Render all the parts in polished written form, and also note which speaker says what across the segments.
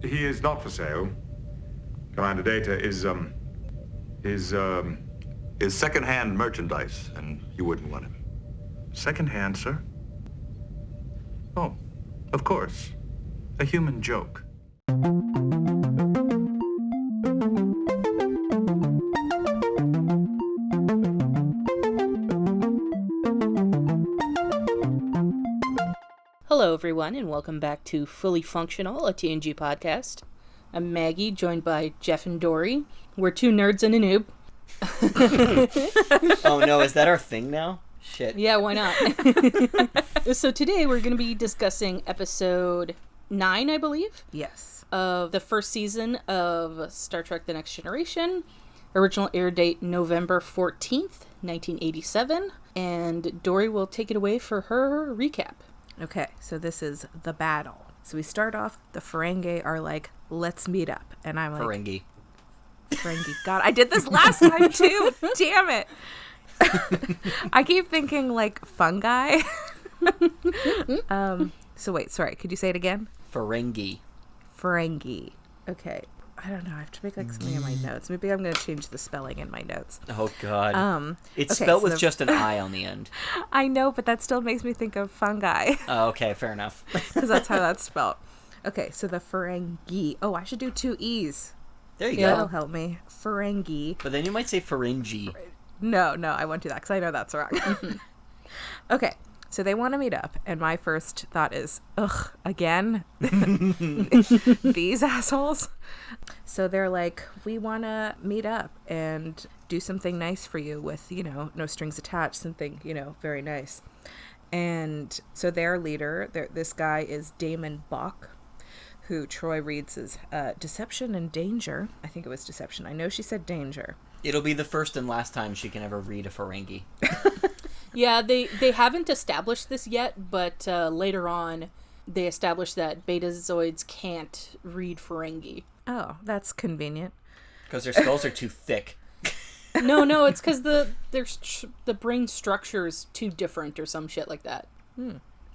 Speaker 1: He is not for sale. Commander Data is second-hand merchandise, and you wouldn't want him.
Speaker 2: Second-hand, sir? Oh, of course. A human joke.
Speaker 3: Hello, everyone, and welcome back to Fully Functional, a TNG podcast. I'm Maggie, joined by Jeff and Dory. We're two nerds and a noob.
Speaker 4: Oh no, is that our thing now? Shit.
Speaker 3: Yeah, why not? So today we're going to be discussing episode 9, I believe.
Speaker 5: Yes.
Speaker 3: Of the first season of Star Trek The Next Generation. Original air date November 14th, 1987. And Dory will take it away for her recap.
Speaker 5: Okay, so this is the battle. So we start off, the Ferengi are like, let's meet up. And I'm like...
Speaker 4: Ferengi.
Speaker 5: God, I did this last time too. Damn it. I keep thinking like fungi. So wait, sorry. Could you say it again?
Speaker 4: Ferengi.
Speaker 5: Okay. I don't know. I have to make like something in my notes. Maybe I'm going to change the spelling in my notes.
Speaker 4: Oh God. It's
Speaker 5: okay,
Speaker 4: spelled with just an I on the end.
Speaker 5: I know, but that still makes me think of fungi.
Speaker 4: Oh, okay, fair enough.
Speaker 5: Because that's how that's spelled. Okay, so the Ferengi. Oh, I should do 2 E's.
Speaker 4: There you
Speaker 5: That'll
Speaker 4: go.
Speaker 5: help me. Ferengi.
Speaker 4: But then you might say Ferengi.
Speaker 5: No, I won't do that because I know that's wrong. Okay, so they want to meet up, and my first thought is, ugh, again? These assholes? So they're like, we want to meet up and do something nice for you with, no strings attached, something, very nice. And so their leader, this guy is Damon Bach, who Troy reads as Deception and Danger. I think it was Deception. I know she said Danger.
Speaker 4: It'll be the first and last time she can ever read a Ferengi.
Speaker 3: Yeah, they haven't established this yet, but later on they established that Betazoids can't read Ferengi.
Speaker 5: Oh, that's convenient.
Speaker 4: Because their skulls are too thick.
Speaker 3: No, it's because the brain structure is too different or some shit like that.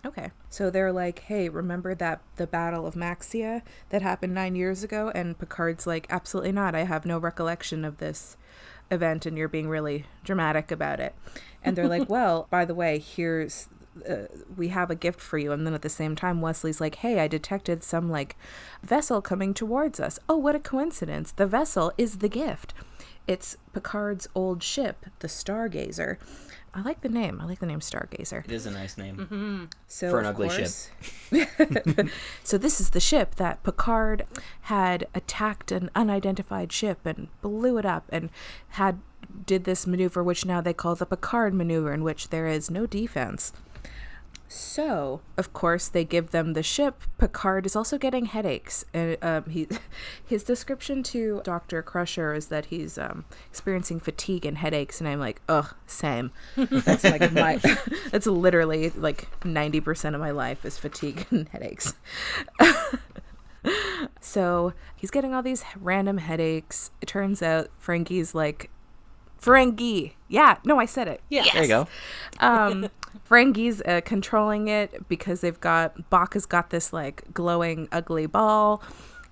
Speaker 5: Okay. So they're like, hey, remember the Battle of Maxia that happened 9 years ago? And Picard's like, absolutely not. I have no recollection of this event, and you're being really dramatic about it. And they're like, well, by the way, here's... we have a gift for you. And then at the same time, Wesley's like, hey, I detected some vessel coming towards us. Oh, what a coincidence. The vessel is the gift. It's Picard's old ship, the Stargazer. I like the name Stargazer.
Speaker 4: It is a nice name.
Speaker 3: Mm-hmm.
Speaker 5: So,
Speaker 4: for an ugly ship.
Speaker 5: So this is the ship that Picard had attacked an unidentified ship and blew it up and did this maneuver, which now they call the Picard Maneuver, in which there is no defense. So, of course, they give them the ship. Picard is also getting headaches. And his description to Dr. Crusher is that he's experiencing fatigue and headaches. And I'm like, ugh, same. That's that's literally 90% of my life is fatigue and headaches. So he's getting all these random headaches. It turns out Ferengi's like, Ferengi. Yeah, no, I said it.
Speaker 3: Yeah.
Speaker 5: Yes.
Speaker 4: There you go.
Speaker 5: Ferengi's controlling it because Bach has got this glowing ugly ball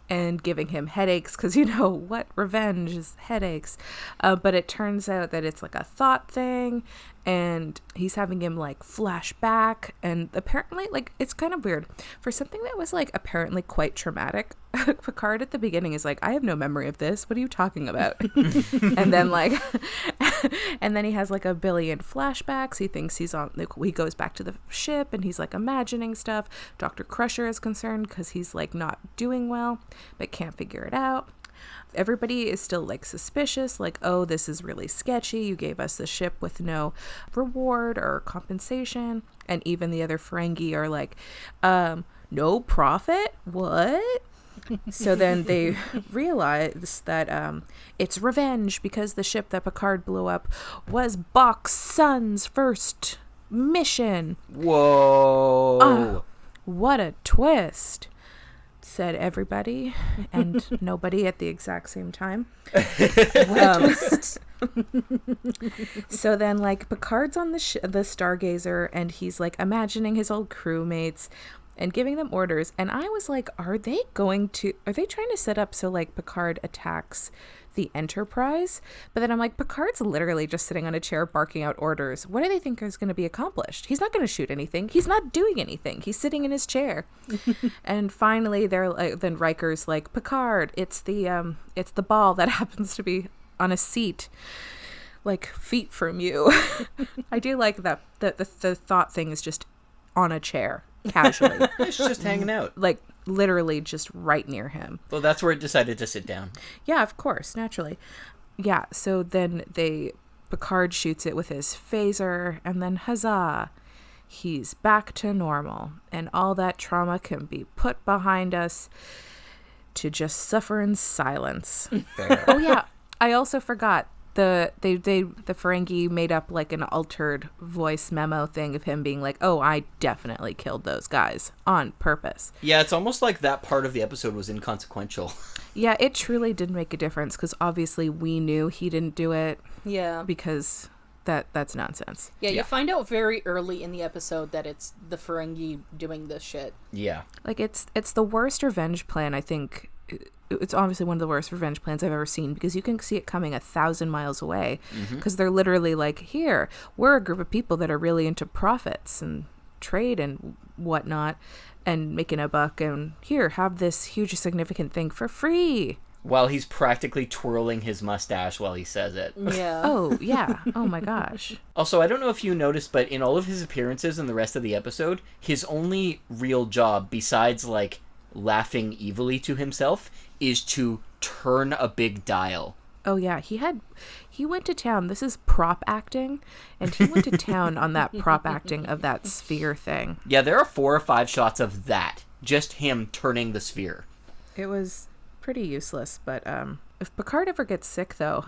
Speaker 5: and giving him headaches because what revenge is headaches. But it turns out that it's a thought thing, and he's having him flash back, and apparently it's kind of weird for something that was apparently quite traumatic. Picard at the beginning is I have no memory of this. What are you talking about? And then and then he has a billion flashbacks. He thinks he's on he goes back to the ship and he's imagining stuff. Dr. Crusher is concerned because he's not doing well but can't figure it out. Everybody is still suspicious, oh, this is really sketchy. You gave us the ship with no reward or compensation. And even the other Ferengi are no profit? What? So then they realize that it's revenge because the ship that Picard blew up was Bach's son's first mission.
Speaker 4: Whoa.
Speaker 5: What a twist, said everybody and nobody at the exact same time. So then Picard's on the Stargazer and he's imagining his old crewmates. and giving them orders. And I was like, are they trying to set up so like Picard attacks the Enterprise? But then I'm like, Picard's literally just sitting on a chair barking out orders. What do they think is going to be accomplished? He's not going to shoot anything. He's not doing anything. He's sitting in his chair. And finally they're like, then Riker's like, Picard, it's the ball that happens to be on a seat like feet from you. I do like that the thought thing is just on a chair casually.
Speaker 4: It's just hanging out.
Speaker 5: Like literally just right near him.
Speaker 4: Well, that's where it decided to sit down.
Speaker 5: Yeah, of course, naturally. Yeah, so then Picard shoots it with his phaser, and then huzzah, he's back to normal, and all that trauma can be put behind us to just suffer in silence.
Speaker 4: Fair.
Speaker 5: Oh yeah, I also forgot. The Ferengi made up like an altered voice memo thing of him being like, oh, I definitely killed those guys on purpose.
Speaker 4: Yeah, it's almost like that part of the episode was inconsequential.
Speaker 5: Yeah, it truly did make a difference because obviously we knew he didn't do it.
Speaker 3: Yeah.
Speaker 5: Because that's nonsense.
Speaker 3: Yeah,
Speaker 4: Yeah.
Speaker 3: you find out very early in the episode that it's the Ferengi doing this shit.
Speaker 4: Yeah.
Speaker 5: Like it's the worst revenge plan, I think. It's obviously one of the worst revenge plans I've ever seen because you can see it coming 1,000 miles away because they're literally like, here, we're a group of people that are really into profits and trade and whatnot and making a buck, and here, have this huge significant thing for free.
Speaker 4: While he's practically twirling his mustache while he says it.
Speaker 3: Yeah.
Speaker 5: Oh, yeah. Oh my gosh.
Speaker 4: Also, I don't know if you noticed, but in all of his appearances in the rest of the episode, his only real job, besides, like, laughing evilly to himself, is to turn a big dial.
Speaker 5: Oh yeah, he went to town. This is prop acting, and he went to town on that prop acting of that sphere thing.
Speaker 4: Yeah, there are 4 or 5 shots of that. Just him turning the sphere.
Speaker 5: It was pretty useless, but if Picard ever gets sick though,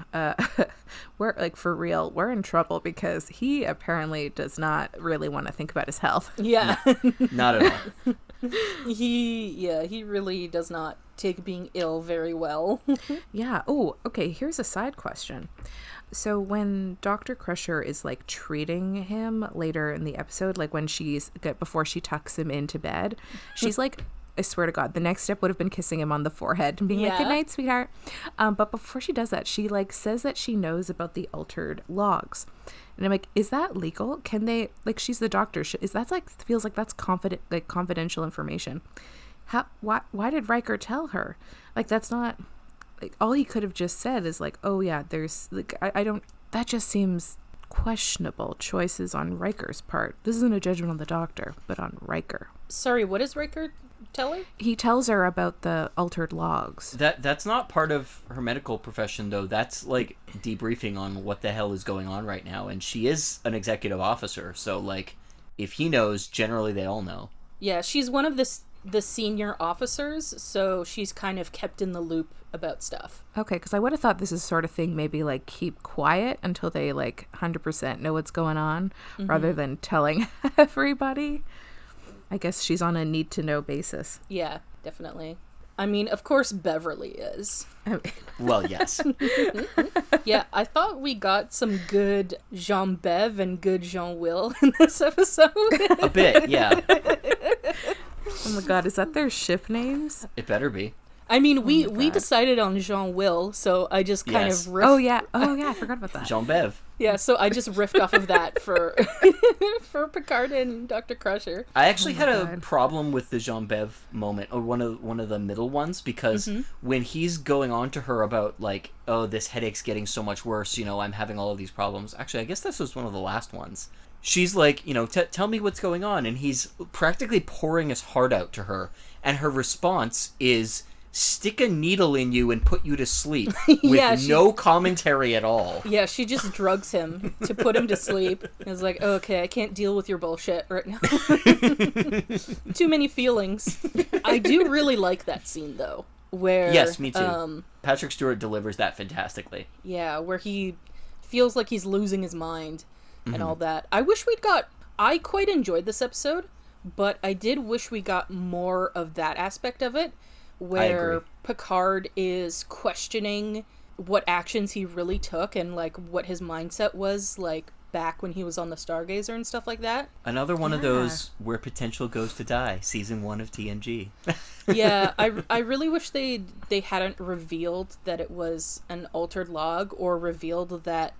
Speaker 5: we're like, for real, we're in trouble because he apparently does not really want to think about his health.
Speaker 3: Yeah.
Speaker 4: Not at all.
Speaker 3: He really does not take being ill very well.
Speaker 5: Yeah. Oh, okay. Here's a side question. So when Dr. Crusher is like treating him later in the episode, like when before she tucks him into bed, she's like, I swear to God, the next step would have been kissing him on the forehead and being like, good night, sweetheart. But before she does that, she like says that she knows about the altered logs. And I'm like, is that legal? Can they, like, she's the doctor. Is that like, feels like that's confidential information. Why did Riker tell her? Like, that's not, like, all he could have just said is like, oh yeah, there's like, I don't, that just seems questionable choices on Riker's part. This isn't a judgment on the doctor, but on Riker.
Speaker 3: Sorry, what does Riker tell her?
Speaker 5: He tells her about the altered logs.
Speaker 4: That's not part of her medical profession, though. That's, like, debriefing on what the hell is going on right now. And she is an executive officer, so, like, if he knows, generally they all know.
Speaker 3: Yeah, she's one of the senior officers, so she's kind of kept in the loop about stuff.
Speaker 5: Okay, because I would have thought this is sort of thing maybe, like, keep quiet until they, like, 100% know what's going on, rather than telling everybody. I guess she's on a need-to-know basis.
Speaker 3: Yeah, definitely. I mean, of course Beverly is.
Speaker 4: Well, yes.
Speaker 3: Yeah, I thought we got some good Jean-Bev and good Jean-Will in this episode.
Speaker 4: A bit, yeah.
Speaker 5: Oh my God, is that their ship names?
Speaker 4: It better be.
Speaker 3: I mean, we decided on Jean-Will, so I just kind
Speaker 4: Yes.
Speaker 3: of riffed.
Speaker 5: Oh yeah, I forgot about that.
Speaker 4: Jean-Bev.
Speaker 3: Yeah, so I just riffed off of that for for Picard and Dr. Crusher.
Speaker 4: I actually had a
Speaker 5: God.
Speaker 4: problem with the Jean-Bev moment, or one of the middle ones, because when he's going on to her about, like, oh, this headache's getting so much worse, you know, I'm having all of these problems. Actually, I guess this was one of the last ones. She's like, you know, tell me what's going on, and he's practically pouring his heart out to her, and her response is, stick a needle in you and put you to sleep, with no commentary at all.
Speaker 3: Yeah, she just drugs him to put him to sleep. It's like, okay, I can't deal with your bullshit right now. Too many feelings. I do really like that scene, though. Where,
Speaker 4: Yes, me too. Patrick Stewart delivers that fantastically.
Speaker 3: Yeah, where he feels like he's losing his mind and all that. I quite enjoyed this episode, but I did wish we got more of that aspect of it, where Picard is questioning what actions he really took and, like, what his mindset was, like, back when he was on the Stargazer and stuff like that.
Speaker 4: Another one of those where potential goes to die. Season 1 of TNG.
Speaker 3: Yeah, I really wish they hadn't revealed that it was an altered log, or revealed that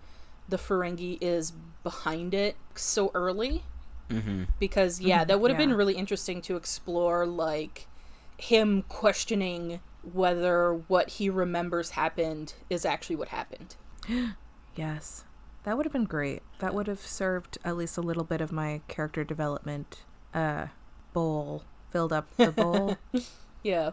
Speaker 3: the Ferengi is behind it so early. Mm-hmm. Because, that would have been really interesting to explore, like, him questioning whether what he remembers happened is actually what happened.
Speaker 5: Yes. That would have been great. That would have served at least a little bit of my character development bowl. Filled up the bowl.
Speaker 3: Yeah.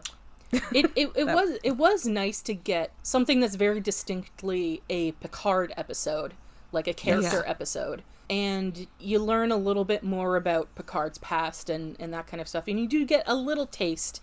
Speaker 3: It was nice to get something that's very distinctly a Picard episode, like a character episode. And you learn a little bit more about Picard's past and that kind of stuff. And you do get a little taste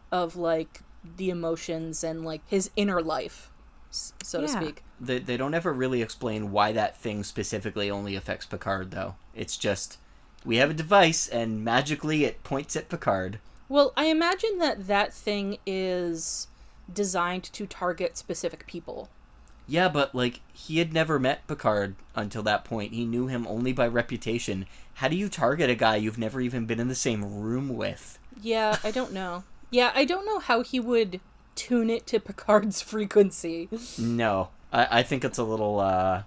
Speaker 3: of, like, the emotions and, like, his inner life, so to speak.
Speaker 4: They don't ever really explain why that thing specifically only affects Picard, though. It's just, we have a device, and magically it points at Picard.
Speaker 3: Well, I imagine that thing is designed to target specific people.
Speaker 4: Yeah, but, like, he had never met Picard until that point. He knew him only by reputation. How do you target a guy you've never even been in the same room with?
Speaker 3: Yeah, I don't know. Yeah, I don't know how he would tune it to Picard's frequency.
Speaker 4: No. I think it's a little,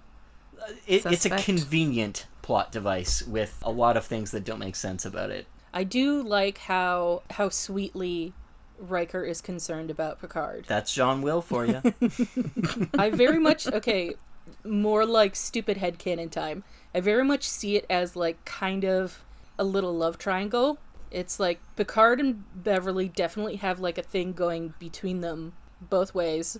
Speaker 4: it's a convenient plot device with a lot of things that don't make sense about it.
Speaker 3: I do like how sweetly Riker is concerned about Picard.
Speaker 4: That's Jean Will for you.
Speaker 3: I very much, more like stupid headcanon time. I very much see it as, like, kind of a little love triangle. It's like Picard and Beverly definitely have, like, a thing going between them both ways.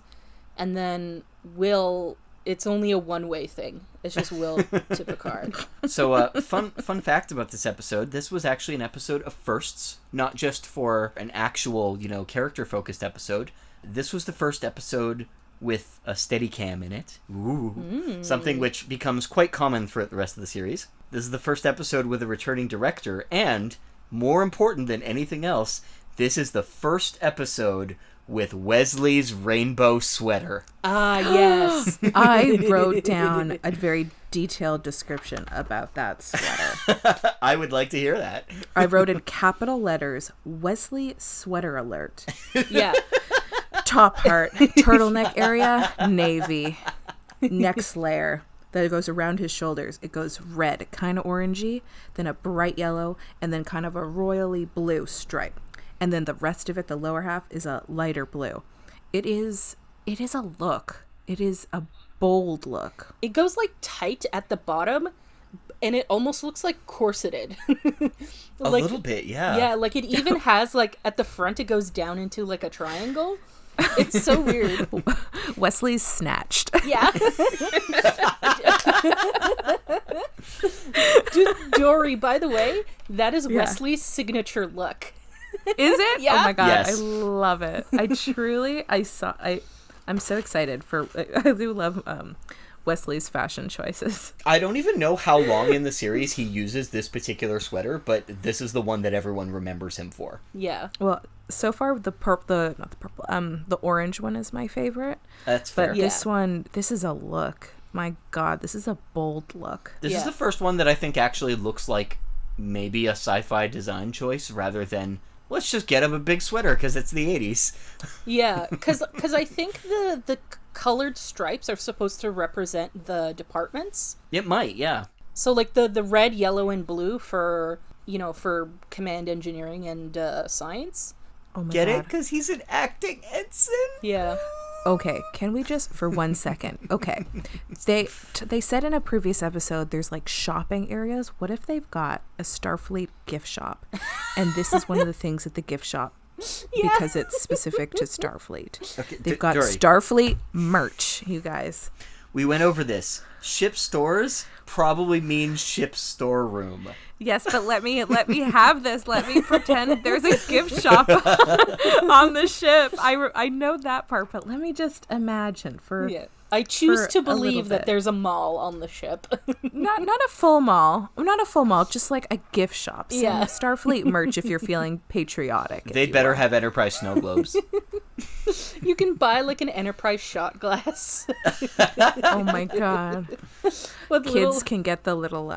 Speaker 3: And then Will, it's only a one-way thing. It's just Will to Picard.
Speaker 4: So, fun fact about this episode, this was actually an episode of firsts, not just for an actual, character-focused episode. This was the first episode with a Steadicam in it. Ooh. Something which becomes quite common throughout the rest of the series. This is the first episode with a returning director, and, more important than anything else, this is the first episode with Wesley's rainbow sweater.
Speaker 3: Ah, yes.
Speaker 5: I wrote down a very detailed description about that sweater.
Speaker 4: I would like to hear that.
Speaker 5: I wrote in capital letters, Wesley sweater alert.
Speaker 3: Yeah.
Speaker 5: Top part, turtleneck area, navy. Next layer that goes around his shoulders. It goes red, kind of orangey, then a bright yellow, and then kind of a royally blue stripe. And then the rest of it, the lower half, is a lighter blue. It is a look. It is a bold look.
Speaker 3: It goes, like, tight at the bottom, and it almost looks like corseted.
Speaker 4: A little bit, yeah.
Speaker 3: Yeah, like, it even has, like, at the front, it goes down into, like, a triangle. It's so weird.
Speaker 5: Wesley's snatched.
Speaker 3: Yeah. Dory, by the way, that is Wesley's signature look.
Speaker 5: Is it?
Speaker 3: Yeah.
Speaker 5: Oh my god,
Speaker 4: yes.
Speaker 5: I love it. I'm so excited I do love Wesley's fashion choices.
Speaker 4: I don't even know how long in the series he uses this particular sweater, but this is the one that everyone remembers him for.
Speaker 3: Yeah.
Speaker 5: Well, so far the orange one is my favorite.
Speaker 4: That's fair.
Speaker 5: But this is a look. My god, this is a bold look.
Speaker 4: This is the first one that I think actually looks like maybe a sci-fi design choice rather than let's just get him a big sweater because it's the 80s.
Speaker 3: Yeah, because I think the colored stripes are supposed to represent the departments.
Speaker 4: It might, yeah.
Speaker 3: So, like, the red, yellow, and blue for command engineering and science.
Speaker 5: Oh my
Speaker 4: Get
Speaker 5: god.
Speaker 4: it? Because he's an acting ensign?
Speaker 3: Yeah.
Speaker 5: Okay, can we just, for 1 second, okay. They said in a previous episode there's, like, shopping areas. What if they've got a Starfleet gift shop? And this is one of the things at the gift shop because it's specific to Starfleet.
Speaker 4: Okay,
Speaker 5: They've got
Speaker 4: Dory,
Speaker 5: Starfleet merch, you guys.
Speaker 4: we went over this. Ship stores probably means ship storeroom.
Speaker 5: Yes, but let me have this. Let me pretend there's a gift shop on the ship. I know that part, but let me just imagine for
Speaker 3: I choose
Speaker 5: for
Speaker 3: to
Speaker 5: a little
Speaker 3: believe that
Speaker 5: bit.
Speaker 3: there's a mall on the ship.
Speaker 5: not a full mall, just like a gift shop. Some
Speaker 3: Yeah.
Speaker 5: Starfleet merch if you're feeling patriotic. if
Speaker 4: They'd
Speaker 5: you
Speaker 4: better
Speaker 5: will.
Speaker 4: have Enterprise snow globes.
Speaker 3: You can buy like an Enterprise shot glass.
Speaker 5: Oh my god.
Speaker 3: With
Speaker 5: Kids can get the little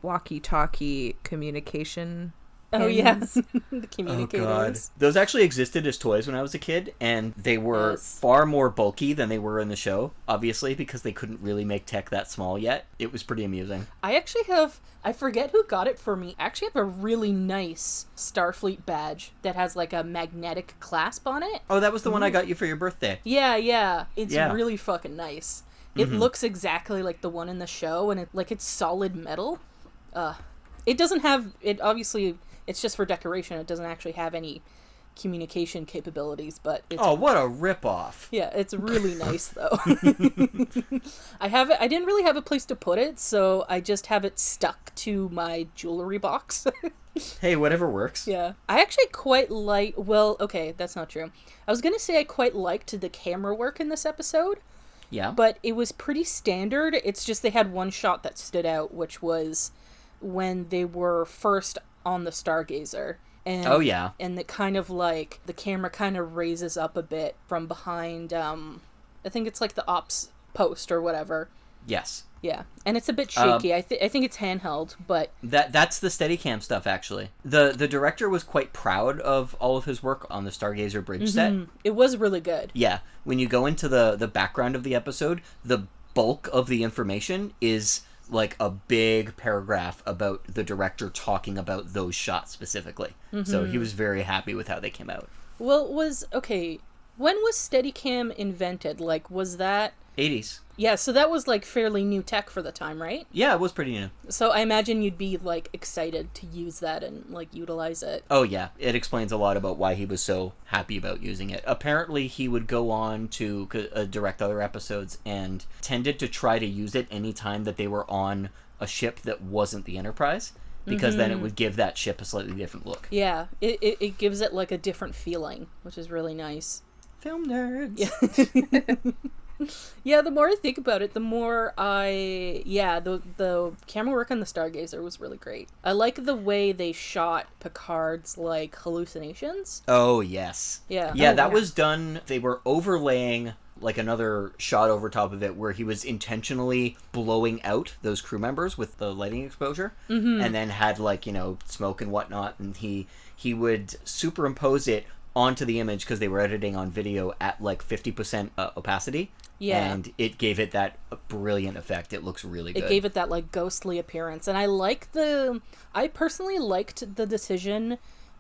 Speaker 5: walkie-talkie communication
Speaker 3: Oh
Speaker 5: pins.
Speaker 3: yeah, the
Speaker 4: Oh
Speaker 3: communicators.
Speaker 4: god. Those actually existed as toys when I was a kid, and they were
Speaker 3: Yes.
Speaker 4: far more bulky than they were in the show, obviously, because they couldn't really make tech that small yet. It was pretty amusing.
Speaker 3: I actually have, I forget who got it for me. I actually have a really nice Starfleet badge that has like a magnetic clasp on it.
Speaker 4: Oh, that was the one I got you for your birthday.
Speaker 3: Yeah. It's
Speaker 4: Yeah.
Speaker 3: really fucking nice. It looks exactly like the one in the show, and it's solid metal. It doesn't have, it obviously, it's just for decoration. It doesn't actually have any communication capabilities, but it's,
Speaker 4: Oh, what a ripoff.
Speaker 3: yeah, it's really nice though. I didn't really have a place to put it, so I just have it stuck to my jewelry box.
Speaker 4: Hey, whatever works.
Speaker 3: Yeah. I actually quite like, well, okay, that's not true. I was gonna say I quite liked the camera work in this episode,
Speaker 4: Yeah.
Speaker 3: but it was pretty standard. It's just they had one shot that stood out, which was when they were first on the Stargazer. And,
Speaker 4: Oh, yeah.
Speaker 3: And it kind of like, the camera kind of raises up a bit from behind, I think it's like the ops post or whatever.
Speaker 4: Yes.
Speaker 3: Yeah. And it's a bit shaky. I think it's handheld, but...
Speaker 4: That's the Steadicam stuff, actually. The director was quite proud of all of his work on the Stargazer bridge set.
Speaker 3: It was really good.
Speaker 4: Yeah. When you go into the background of the episode, the bulk of the information is like a big paragraph about the director talking about those shots specifically. So he was very happy with how they came out.
Speaker 3: Well, when was Steadicam invented? Like, was that...
Speaker 4: 80s.
Speaker 3: Yeah, so that was, like, fairly new tech for the time, right?
Speaker 4: Yeah, it was pretty new.
Speaker 3: So I imagine you'd be, like, excited to use that and, like, utilize it.
Speaker 4: Oh, yeah. It explains a lot about why he was so happy about using it. Apparently, he would go on to direct other episodes and tended to try to use it anytime that they were on a ship that wasn't the Enterprise, because then it would give that ship a slightly different look.
Speaker 3: Yeah, it gives it, like, a different feeling, which is really nice.
Speaker 4: Film nerds.
Speaker 3: Yeah. Yeah, the more I think about it, the more the camera work on the Stargazer was really great. I like the way they shot Picard's, like, hallucinations.
Speaker 4: Oh, yes.
Speaker 3: Yeah.
Speaker 4: Yeah,
Speaker 3: Oh,
Speaker 4: that was done. They were overlaying like another shot over top of it where he was intentionally blowing out those crew members with the lighting exposure, and then had, like, you know, smoke and whatnot, and he would superimpose it onto the image because they were editing on video at like 50% opacity.
Speaker 3: Yeah.
Speaker 4: And it gave it that brilliant effect. It looks really good.
Speaker 3: It gave it that, like, ghostly appearance. And I personally liked the decision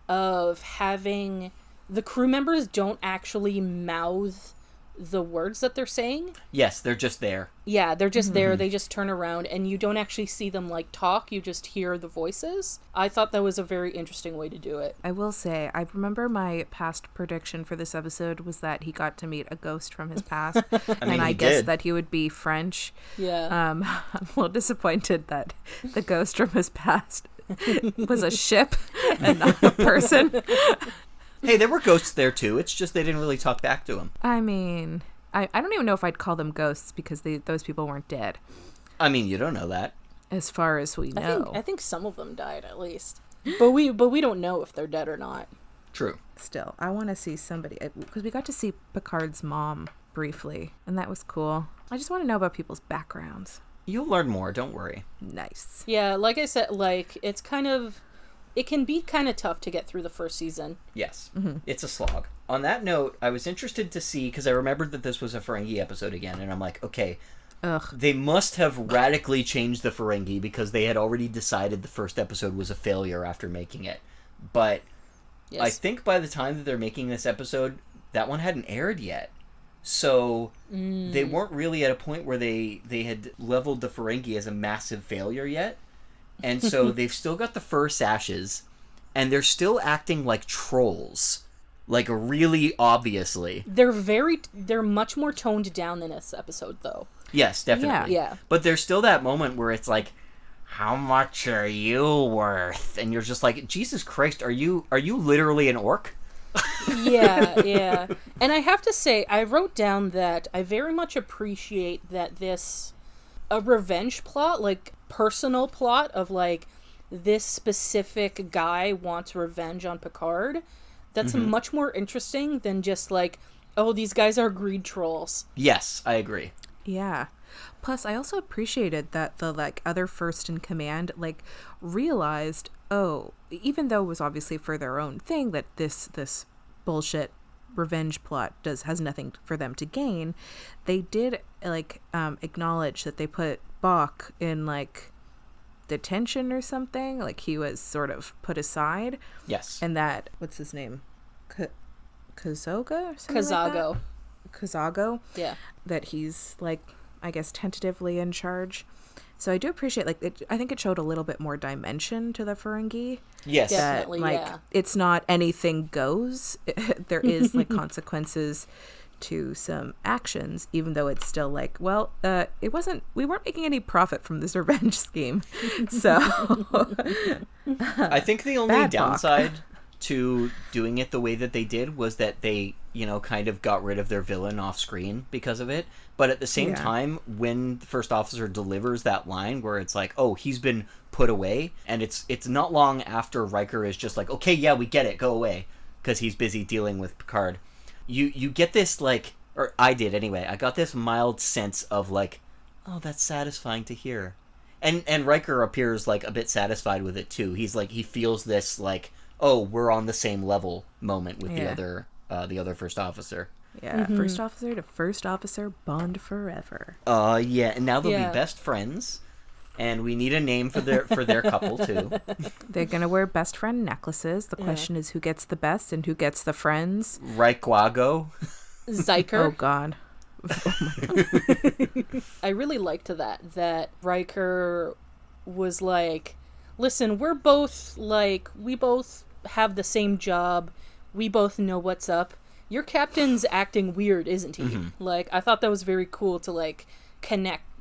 Speaker 3: of having the crew members don't actually mouth the words that they're saying.
Speaker 4: Yes, they're just there.
Speaker 3: Yeah, they're just there. They just turn around and you don't actually see them, like, talk. You just hear the voices. I thought that was a very interesting way to do it.
Speaker 5: I will say, I remember my past prediction for this episode was that he got to meet a ghost from his past.
Speaker 4: mean,
Speaker 5: I
Speaker 4: he
Speaker 5: guessed
Speaker 4: did.
Speaker 5: that he would be French.
Speaker 3: Yeah.
Speaker 5: I'm a little disappointed that the ghost from his past was a ship and not a person.
Speaker 4: Hey, there were ghosts there too. It's just they didn't really talk back to him.
Speaker 5: I mean, I don't even know if I'd call them ghosts because those people weren't dead,
Speaker 4: I mean, you don't know that.
Speaker 5: as far as we know.
Speaker 3: I think some of them died at least. But we don't know if they're dead or not.
Speaker 4: True.
Speaker 5: Still, I want to see somebody, because we got to see Picard's mom briefly, and that was cool. I just want to know about people's backgrounds.
Speaker 4: You'll learn more, don't worry.
Speaker 5: Nice.
Speaker 3: Yeah, like I said, like, it can be kind of tough to get through the first season.
Speaker 4: Yes, it's a slog. On that note, I was interested to see, because I remembered that this was a Ferengi episode again, and I'm like, okay,
Speaker 5: Ugh.
Speaker 4: they must have radically changed the Ferengi because they had already decided the first episode was a failure after making it. But
Speaker 3: Yes.
Speaker 4: I think by the time that they're making this episode, that one hadn't aired yet. So they weren't really at a point where they had leveled the Ferengi as a massive failure yet. And so they've still got the fur sashes, and they're still acting like trolls. Like, really obviously.
Speaker 3: They're much more toned down in this episode, though.
Speaker 4: Yes, definitely.
Speaker 3: Yeah.
Speaker 4: But there's still that moment where it's like, how much are you worth? And you're just like, Jesus Christ, are you literally an orc?
Speaker 3: Yeah. And I have to say, I wrote down that I very much appreciate that a revenge plot, like, personal plot of, like, this specific guy wants revenge on Picard, that's much more interesting than just, like, Oh, these guys are greed trolls.
Speaker 4: Yes, I agree.
Speaker 5: Yeah. Plus, I also appreciated that the like other first in command like realized, oh, even though it was obviously for their own thing that this bullshit revenge plot has nothing for them to gain, they did like acknowledge that they put Bach in like detention or something, like he was sort of put aside.
Speaker 4: Yes.
Speaker 5: And that, what's his name? Kazoga or something
Speaker 3: Kazago.
Speaker 5: like that? Kazago.
Speaker 3: Yeah.
Speaker 5: That he's like, I guess, tentatively in charge. So I do appreciate, like, I think it showed a little bit more dimension to the Ferengi.
Speaker 4: Yes.
Speaker 3: Definitely,
Speaker 5: that, like,
Speaker 3: yeah.
Speaker 5: it's not anything goes. There is, like, consequences to some actions, even though it's still like, well, we weren't making any profit from this revenge scheme. So
Speaker 4: I think the only
Speaker 5: Bad
Speaker 4: downside to doing it the way that they did was that they, kind of got rid of their villain off screen because of it. But at the same time, when the first officer delivers that line where it's like, oh, he's been put away, and it's not long after Riker is just like, okay, yeah, we get it, go away, because he's busy dealing with Picard. You get this, like, or I did anyway, I got this mild sense of like, oh, that's satisfying to hear. And Riker appears like a bit satisfied with it too. He's like, he feels this like, oh, we're on the same level moment with the other first officer.
Speaker 5: yeah, first officer to first officer, bond forever.
Speaker 4: Yeah, and now they'll be best friends, and we need a name for their couple too.
Speaker 5: They're gonna wear best friend necklaces. The question is who gets the best and who gets the friends.
Speaker 4: Raikwago.
Speaker 3: Zyker.
Speaker 5: Oh God.
Speaker 3: I really liked that Riker was like, listen, we both have the same job. We both know what's up. Your captain's acting weird, isn't he?
Speaker 4: Mm-hmm.
Speaker 3: Like, I thought that was very cool to like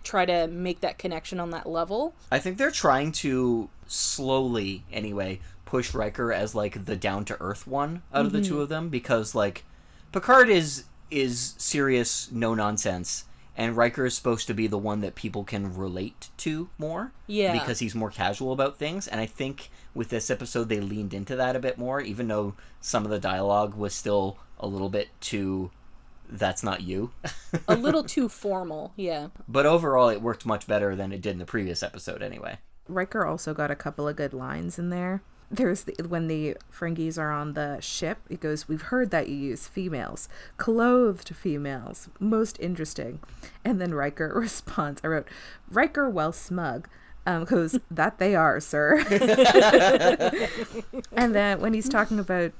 Speaker 3: try to make that connection on that level.
Speaker 4: I think they're trying to slowly, anyway, push Riker as like the down-to-earth one out of the two of them, because like Picard is serious, no nonsense, and Riker is supposed to be the one that people can relate to more.
Speaker 3: Yeah.
Speaker 4: Because he's more casual about things, and I think with this episode they leaned into that a bit more, even though some of the dialogue was still a little bit too, that's not you.
Speaker 3: A little too formal, yeah.
Speaker 4: But overall it worked much better than it did in the previous episode anyway.
Speaker 5: Riker also got a couple of good lines in there. There's when the Ferengis are on the ship, it goes, we've heard that you use females, clothed females, most interesting. And then Riker responds, I wrote, Riker well smug, goes, that they are, sir. And then when he's talking about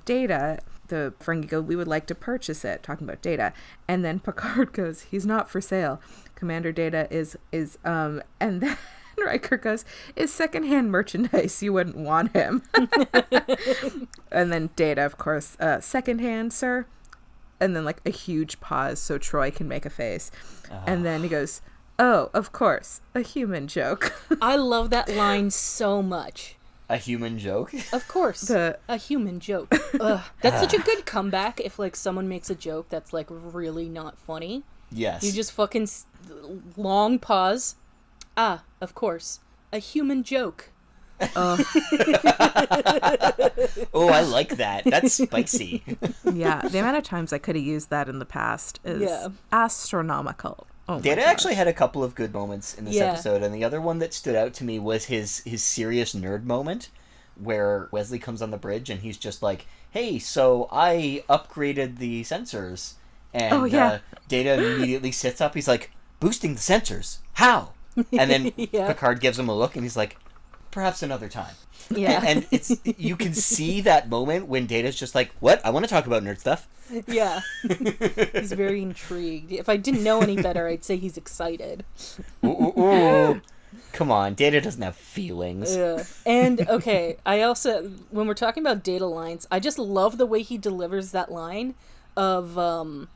Speaker 5: Data, the Ferengi go, we would like to purchase it, talking about Data. And then Picard goes, he's not for sale. Commander Data is and then Riker goes, is secondhand merchandise, you wouldn't want him. And then Data, of course, secondhand, sir. And then like a huge pause so Troy can make a face. And then he goes, oh, of course, a human joke.
Speaker 3: I love that line so much.
Speaker 4: A human joke?
Speaker 3: Of course, a human joke. Ugh. That's such a good comeback if like someone makes a joke that's like really not funny.
Speaker 4: Yes.
Speaker 3: You just fucking long pause. Ah, of course, a human joke.
Speaker 4: Oh, I like that. That's spicy.
Speaker 5: Yeah, the amount of times I could have used that in the past is astronomical. Oh my
Speaker 4: Data
Speaker 5: gosh.
Speaker 4: actually had a couple of good moments in this episode, and the other one that stood out to me was his serious nerd moment, where Wesley comes on the bridge and he's just like, hey, so I upgraded the sensors. And Data immediately sits up. He's like, boosting the sensors? How? And then Picard gives him a look and he's like, perhaps another time.
Speaker 3: Yeah.
Speaker 4: And it's you can see that moment when Data's just like, what? I want to talk about nerd stuff.
Speaker 3: Yeah. He's very intrigued. If I didn't know any better, I'd say he's excited.
Speaker 4: Ooh. Come on, Data doesn't have feelings.
Speaker 3: Yeah. And, okay, I also, when we're talking about Data lines, I just love the way he delivers that line of,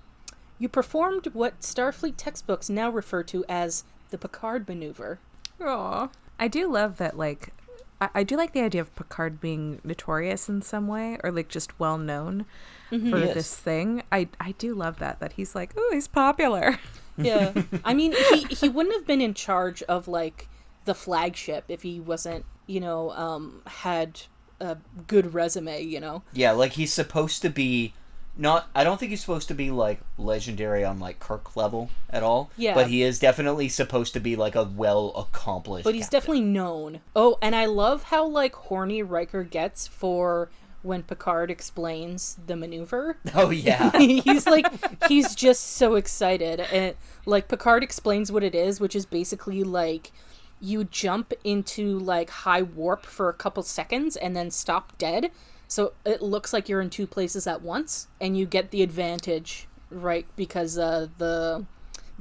Speaker 3: you performed what Starfleet textbooks now refer to as the Picard Maneuver.
Speaker 5: Aw. I do love that, like, I do like the idea of Picard being notorious in some way, or, like, just well-known for this thing. I do love that he's like, oh, he's popular.
Speaker 3: Yeah. I mean, he wouldn't have been in charge of, like, the flagship if he wasn't, had a good resume,
Speaker 4: Yeah, like, he's supposed to be I don't think he's supposed to be, like, legendary on, like, Kirk level at all.
Speaker 3: Yeah.
Speaker 4: But he is definitely supposed to be, like, a well-accomplished
Speaker 3: But he's
Speaker 4: captain.
Speaker 3: definitely known. Oh, and I love how, like, horny Riker gets for when Picard explains the maneuver.
Speaker 4: Oh, yeah.
Speaker 3: He's just so excited. And, like, Picard explains what it is, which is basically, like, you jump into, like, high warp for a couple seconds and then stop dead. So it looks like you're in two places at once, and you get the advantage, right? Because the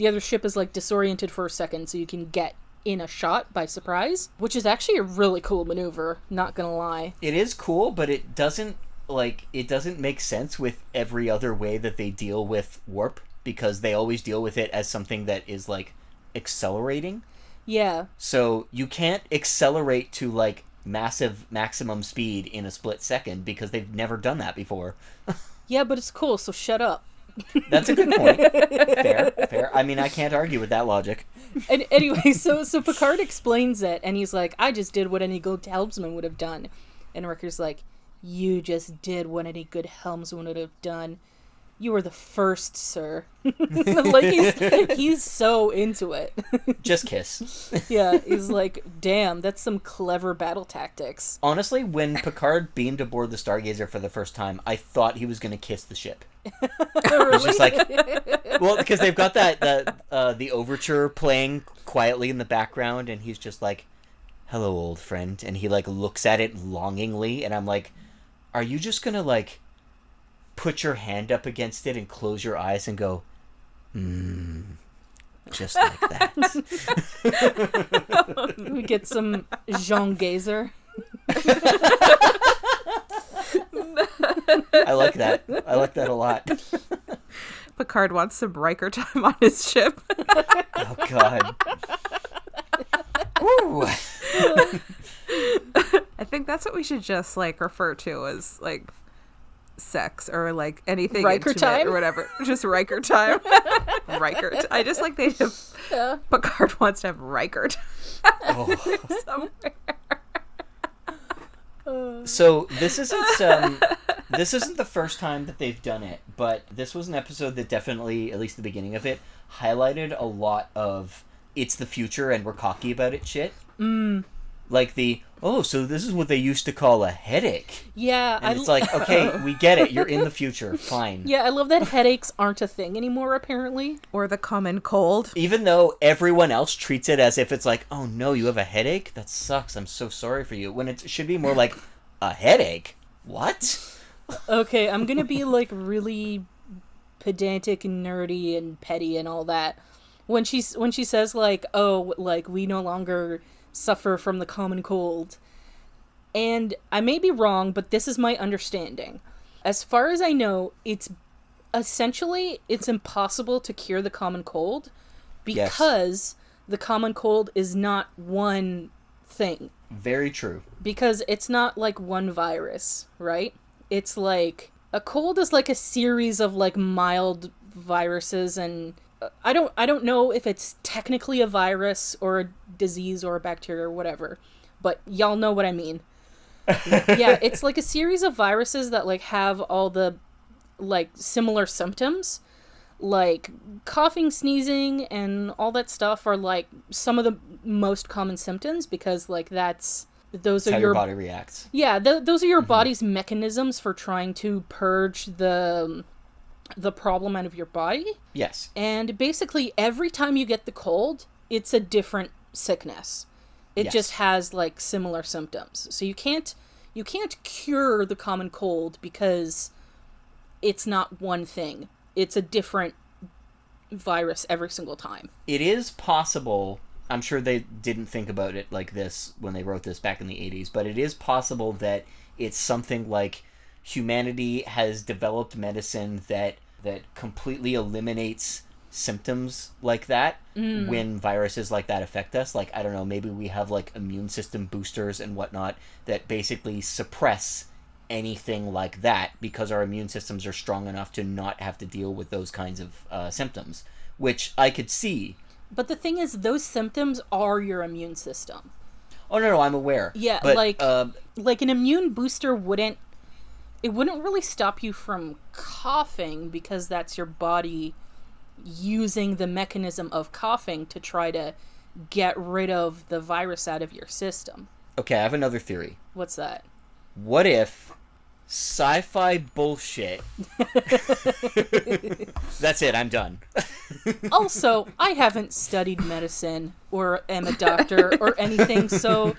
Speaker 3: other ship is, like, disoriented for a second, so you can get in a shot by surprise, which is actually a really cool maneuver, not gonna lie.
Speaker 4: It is cool, but it doesn't make sense with every other way that they deal with warp, because they always deal with it as something that is, like, accelerating.
Speaker 3: Yeah.
Speaker 4: So you can't accelerate to, like, massive maximum speed in a split second, because they've never done that before.
Speaker 3: Yeah, but it's cool, so shut up.
Speaker 4: That's a good point. Fair. I mean, I can't argue with that logic.
Speaker 3: And anyway, so Picard explains it, and he's like, I just did what any good helmsman would have done. And Riker's like, you just did what any good helmsman would have done. You were the first, sir. Like, he's so into it.
Speaker 4: Just kiss.
Speaker 3: Yeah, he's like, damn, that's some clever battle tactics.
Speaker 4: Honestly, when Picard beamed aboard the Stargazer for the first time, I thought he was going to kiss the ship.
Speaker 3: Really?
Speaker 4: It's just like, well, because they've got the overture playing quietly in the background, and he's just like, hello, old friend. And he, like, looks at it longingly, and I'm like, are you just going to, like, put your hand up against it and close your eyes and go, just like that.
Speaker 3: We get some Jean Gazer.
Speaker 4: I like that. I like that a lot.
Speaker 5: Picard wants some Riker time on his ship.
Speaker 4: Oh, God. Woo!
Speaker 5: I think that's what we should just, like, refer to as, like, sex or, like, anything
Speaker 3: Riker
Speaker 5: intimate
Speaker 3: time?
Speaker 5: or whatever. Just Riker time. I just like they have...
Speaker 3: Yeah.
Speaker 5: Picard wants to have Riker time
Speaker 4: Oh.
Speaker 5: somewhere.
Speaker 4: So this isn't the first time that they've done it, but this was an episode that definitely, at least the beginning of it, highlighted a lot of it's the future and we're cocky about it shit. Like so this is what they used to call a headache.
Speaker 3: Yeah.
Speaker 4: And it's like, okay, we get it. You're in the future. Fine.
Speaker 3: Yeah, I love that headaches aren't a thing anymore, apparently.
Speaker 5: Or the common cold.
Speaker 4: Even though everyone else treats it as if it's like, oh no, you have a headache? That sucks. I'm so sorry for you. When it should be more like, a headache? What?
Speaker 3: Okay, I'm gonna be, like, really pedantic and nerdy and petty and all that. When she says, like, oh, like, we no longer suffer from the common cold. And I may be wrong, but this is my understanding. As far as I know, it's impossible to cure the common cold because the common cold is not one thing.
Speaker 4: Very true.
Speaker 3: Because it's not, like, one virus, right? It's like a cold is like a series of, like, mild viruses, and I don't know if it's technically a virus or a disease or a bacteria or whatever, but y'all know what I mean. Yeah, it's like a series of viruses that, like, have all the, like, similar symptoms, like coughing, sneezing, and all that stuff are, like, some of the most common symptoms because, like, those
Speaker 4: That's
Speaker 3: are
Speaker 4: how
Speaker 3: your
Speaker 4: your body reacts.
Speaker 3: Yeah, those are your body's mechanisms for trying to purge the problem out of your body.
Speaker 4: Yes.
Speaker 3: And basically every time you get the cold, it's a different sickness. It just has, like, similar symptoms. So you can't cure the common cold because it's not one thing. It's a different virus every single time.
Speaker 4: It is possible, I'm sure they didn't think about it like this when they wrote this back in the 80s, but it is possible that it's something like humanity has developed medicine that completely eliminates symptoms like that when viruses like that affect us. Like, I don't know, maybe we have, like, immune system boosters and whatnot that basically suppress anything like that because our immune systems are strong enough to not have to deal with those kinds of symptoms, which I could see.
Speaker 3: But the thing is, those symptoms are your immune system.
Speaker 4: Oh, no, I'm aware.
Speaker 3: Yeah,
Speaker 4: but,
Speaker 3: like an immune booster wouldn't... it wouldn't really stop you from coughing because that's your body using the mechanism of coughing to try to get rid of the virus out of your system.
Speaker 4: Okay, I have another theory.
Speaker 3: What's that?
Speaker 4: What if sci-fi bullshit... That's it, I'm done.
Speaker 3: Also, I haven't studied medicine or am a doctor or anything, so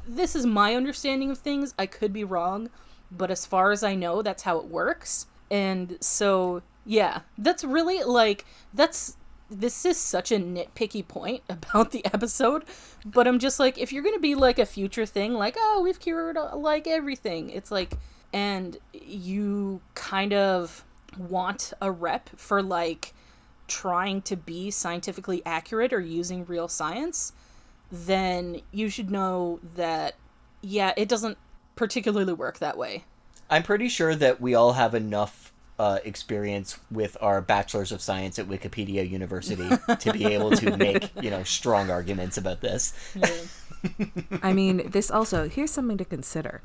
Speaker 3: this is my understanding of things. I could be wrong, but as far as I know, that's how it works. And so, yeah, that's really, like, this is such a nitpicky point about the episode, but I'm just like, if you're gonna be like a future thing, like, oh, we've cured like everything, it's like, and you kind of want a rep for like trying to be scientifically accurate or using real science, then you should know that, yeah, it doesn't particularly work that way.
Speaker 4: I'm pretty sure that we all have enough experience with our bachelors of science at Wikipedia University to be able to make, strong arguments about this.
Speaker 3: Yeah.
Speaker 5: I mean, this also, here's something to consider.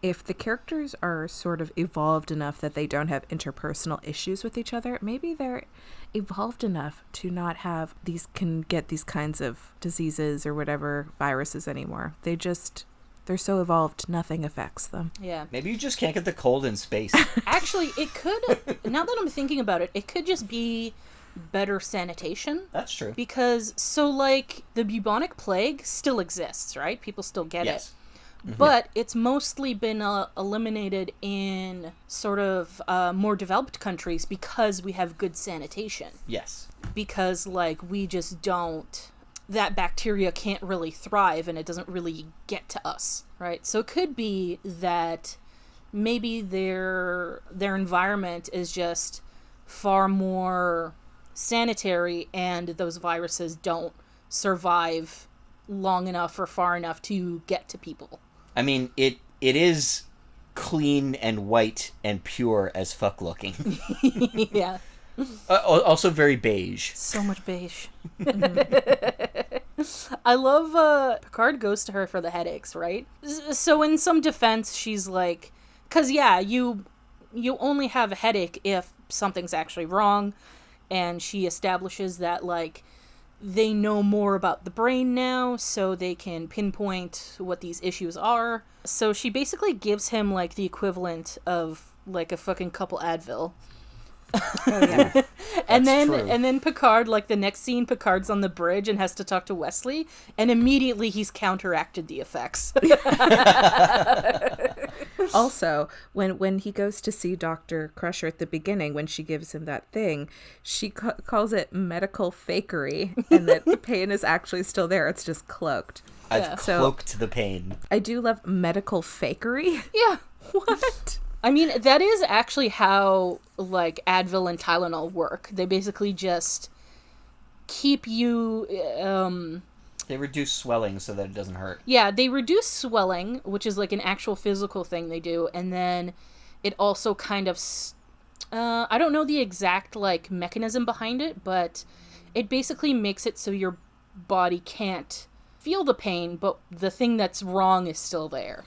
Speaker 5: If the characters are sort of evolved enough that they don't have interpersonal issues with each other, maybe they're evolved enough to not have can get these kinds of diseases or whatever viruses anymore. They're so evolved, nothing affects them.
Speaker 3: Yeah.
Speaker 4: Maybe you just can't get the cold in space.
Speaker 3: Actually, it could, now that I'm thinking about it, it could just be better sanitation.
Speaker 4: That's true.
Speaker 3: Because, so, like, the bubonic plague still exists, right? People still get
Speaker 4: Yes.
Speaker 3: it. Mm-hmm. But it's mostly been eliminated in sort of more developed countries because we have good sanitation.
Speaker 4: Yes.
Speaker 3: Because, like, we just don't... that bacteria can't really thrive and it doesn't really get to us, right? So it could be that maybe their environment is just far more sanitary and those viruses don't survive long enough or far enough to get to people.
Speaker 4: I mean, it is clean and white and pure as fuck looking.
Speaker 3: Yeah.
Speaker 4: Also very beige.
Speaker 3: So much beige. I love Picard goes to her for the headaches, right? So in some defense, she's like, because yeah, you only have a headache if something's actually wrong, and she establishes that like they know more about the brain now, so they can pinpoint what these issues are. So she basically gives him like the equivalent of like a fucking couple Advil.
Speaker 5: Oh, yeah.
Speaker 3: And
Speaker 4: true.
Speaker 3: then Picard, like the next scene, Picard's on the bridge and has to talk to Wesley, and immediately he's counteracted the effects.
Speaker 5: Also, when he goes to see Dr. Crusher at the beginning, when she gives him that thing, she calls it medical fakery, and that the pain is actually still there. It's just cloaked.
Speaker 4: I've cloaked the pain.
Speaker 5: I do love medical fakery.
Speaker 3: Yeah.
Speaker 5: What?
Speaker 3: I mean, that is actually how, like, Advil and Tylenol work. They basically just keep you,
Speaker 4: They reduce swelling so that it doesn't hurt.
Speaker 3: Yeah, they reduce swelling, which is, like, an actual physical thing they do, and then it also kind of, I don't know the exact, like, mechanism behind it, but it basically makes it so your body can't feel the pain, but the thing that's wrong is still there.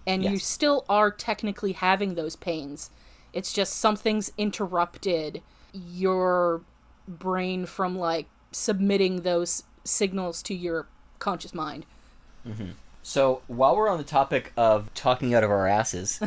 Speaker 3: And
Speaker 4: Yes.
Speaker 3: you still are technically having those pains. It's just something's interrupted your brain from, like, submitting those signals to your conscious mind.
Speaker 4: Mm-hmm. So, while we're on the topic of talking out of our asses,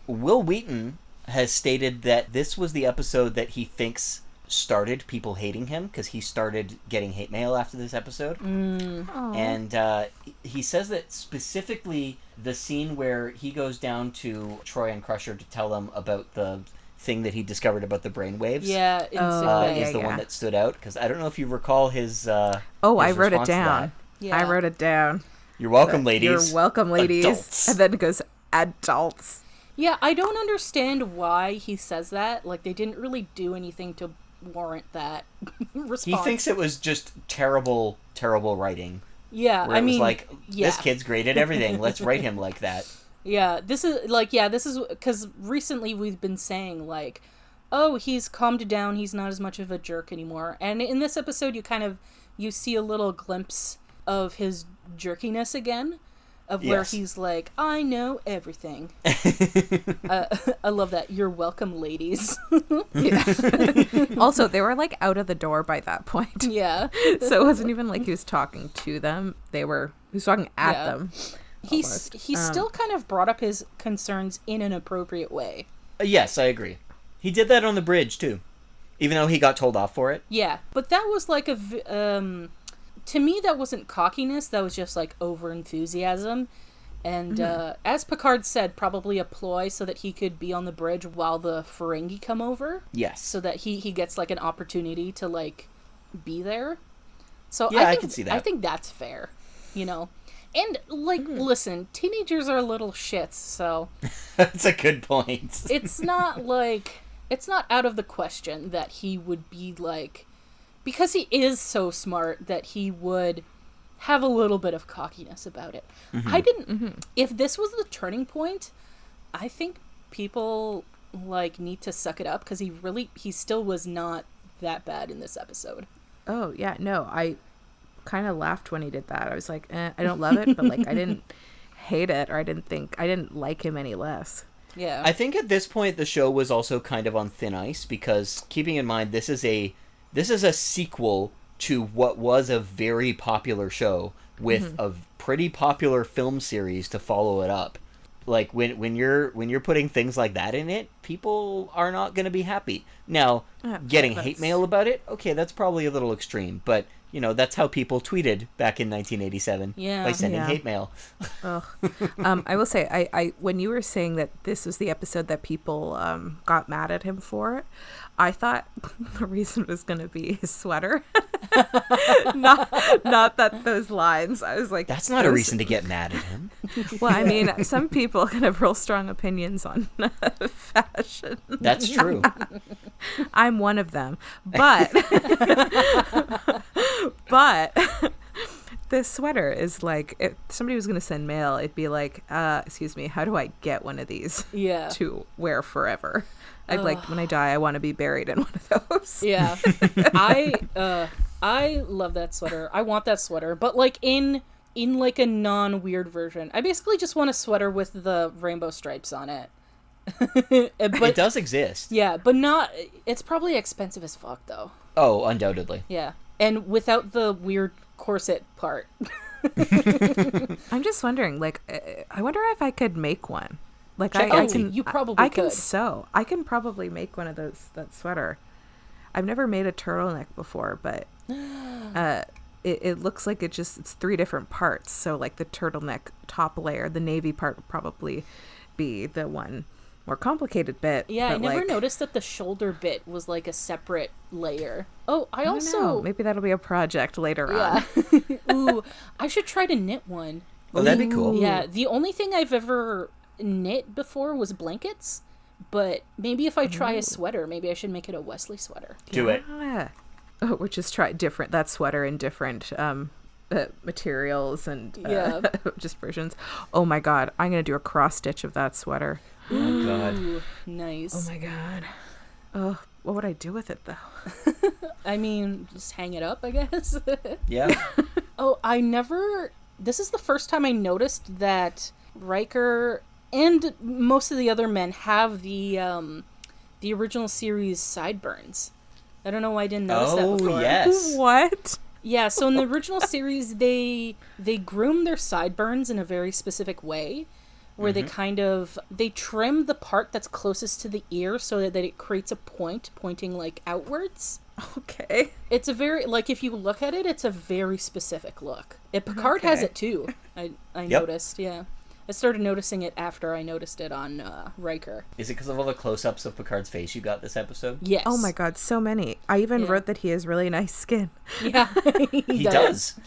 Speaker 4: Will Wheaton has stated that this was the episode that he thinks started people hating him, because he started getting hate mail after this episode. And he says that specifically the scene where he goes down to Troy and Crusher to tell them about the thing that he discovered about the brainwaves
Speaker 3: Yeah, in sick bay.
Speaker 4: is the one that stood out, because I don't know if you recall his
Speaker 5: I
Speaker 4: his
Speaker 5: wrote it
Speaker 4: response to
Speaker 5: down.
Speaker 4: that.
Speaker 3: Yeah.
Speaker 5: I wrote it down.
Speaker 4: You're welcome, ladies.
Speaker 5: You're welcome, ladies.
Speaker 4: Adults.
Speaker 5: And then it goes, adults.
Speaker 3: Yeah, I don't understand why he says that. Like, they didn't really do anything to warrant that response.
Speaker 4: He thinks it was just terrible writing.
Speaker 3: Yeah,
Speaker 4: Where
Speaker 3: I
Speaker 4: it was
Speaker 3: mean,
Speaker 4: like,
Speaker 3: yeah.
Speaker 4: this kid's great at everything. Let's write him like that.
Speaker 3: Yeah, this is because recently we've been saying, like, oh, he's calmed down, he's not as much of a jerk anymore. And in this episode, you see a little glimpse of his jerkiness again. of where
Speaker 4: Yes.
Speaker 3: he's like, I know everything. I love that. You're welcome, ladies.
Speaker 5: Also, they were like out of the door by that point.
Speaker 3: Yeah.
Speaker 5: So it wasn't even like he was talking to them. He was talking at
Speaker 3: Yeah.
Speaker 5: them.
Speaker 3: He
Speaker 5: almost.
Speaker 3: still kind of brought up his concerns in an appropriate way.
Speaker 4: Yes, I agree. He did that on the bridge too, even though he got told off for it.
Speaker 3: Yeah, but that was like to me, that wasn't cockiness. That was just like over enthusiasm. And as Picard said, probably a ploy so that he could be on the bridge while the Ferengi come over.
Speaker 4: Yes.
Speaker 3: So that he gets like an opportunity to like be there. So
Speaker 4: Yeah, I can see that.
Speaker 3: I think that's fair, you know. And like, listen, teenagers are little shits, so
Speaker 4: That's a good point.
Speaker 3: it's not out of the question that he would be like, because he is so smart, that he would have a little bit of cockiness about it. I didn't. If this was the turning point, I think people like need to suck it up, because he still was not that bad in this episode.
Speaker 5: Oh, yeah. No, I kind of laughed when he did that. I was like, I don't love it, but like I didn't hate it, or I didn't like him any less.
Speaker 3: Yeah.
Speaker 4: I think at this point the show was also kind of on thin ice, because keeping in mind this is a sequel to what was a very popular show with a pretty popular film series to follow it up. Like when you're putting things like that in it, people are not going to be happy. Now, getting hate mail about it, okay, that's probably a little extreme, but you know, that's how people tweeted back in 1987 by sending hate mail.
Speaker 5: Ugh. I will say, I when you were saying that this was the episode that people got mad at him for, I thought the reason was going to be his sweater. not that those lines. I was like,
Speaker 4: That's not a reason to get mad at him.
Speaker 5: Well, I mean, some people can have real strong opinions on fashion.
Speaker 4: That's true.
Speaker 5: I'm one of them. But this sweater is like, if somebody was going to send mail, it'd be like, excuse me, how do I get one of these to wear forever? I'd like, when I die, I want to be buried in one of those.
Speaker 3: Yeah. I love that sweater. I want that sweater, but like in like a non-weird version. I basically just want a sweater with the rainbow stripes on it. But,
Speaker 4: it does exist.
Speaker 3: Yeah, but not... It's probably expensive as fuck, though.
Speaker 4: Oh, undoubtedly.
Speaker 3: Yeah. And without the weird corset part.
Speaker 5: I'm just wondering, like, I wonder if I could make one. Like,
Speaker 3: I can. You probably
Speaker 5: I can
Speaker 3: could.
Speaker 5: sew. I can probably make one of that sweater. I've never made a turtleneck before, but it looks like it's 3 different parts. So, like, the turtleneck top layer, the navy part would probably be the one more complicated bit.
Speaker 3: Yeah,
Speaker 5: but
Speaker 3: I never
Speaker 5: like,
Speaker 3: noticed that the shoulder bit was like a separate layer. Oh, I
Speaker 5: don't
Speaker 3: also...
Speaker 5: know. Maybe that'll be a project later
Speaker 3: Yeah.
Speaker 5: on.
Speaker 3: Ooh, I should try to knit one.
Speaker 4: Oh, that'd be cool.
Speaker 3: Yeah, the only thing I've ever knit before was blankets, but maybe if I try a sweater, maybe I should make it a Wesley sweater.
Speaker 4: Do it.
Speaker 5: Oh, or just try that sweater in different materials and just versions. Oh my god, I'm gonna do a cross stitch of that sweater.
Speaker 4: Oh god.
Speaker 3: Ooh, nice.
Speaker 5: Oh my god. Oh, what would I do with it though?
Speaker 3: I mean, just hang it up, I guess.
Speaker 4: Yeah.
Speaker 3: Oh, this is the first time I noticed that Riker and most of the other men have the original series sideburns. I don't know why I didn't notice that before.
Speaker 4: Oh, yes.
Speaker 5: What?
Speaker 3: Yeah, so in the original series, they groom their sideburns in a very specific way, where they trim the part that's closest to the ear so that it creates a point pointing like outwards.
Speaker 5: Okay.
Speaker 3: It's a very, like, if you look at it, it's a very specific look. Picard has it too. I noticed, yeah. I started noticing it after I noticed it on Riker.
Speaker 4: Is it because of all the close-ups of Picard's face you got this episode?
Speaker 3: Yes.
Speaker 5: Oh my god, so many. I even wrote that he has really nice skin.
Speaker 3: Yeah,
Speaker 4: He does.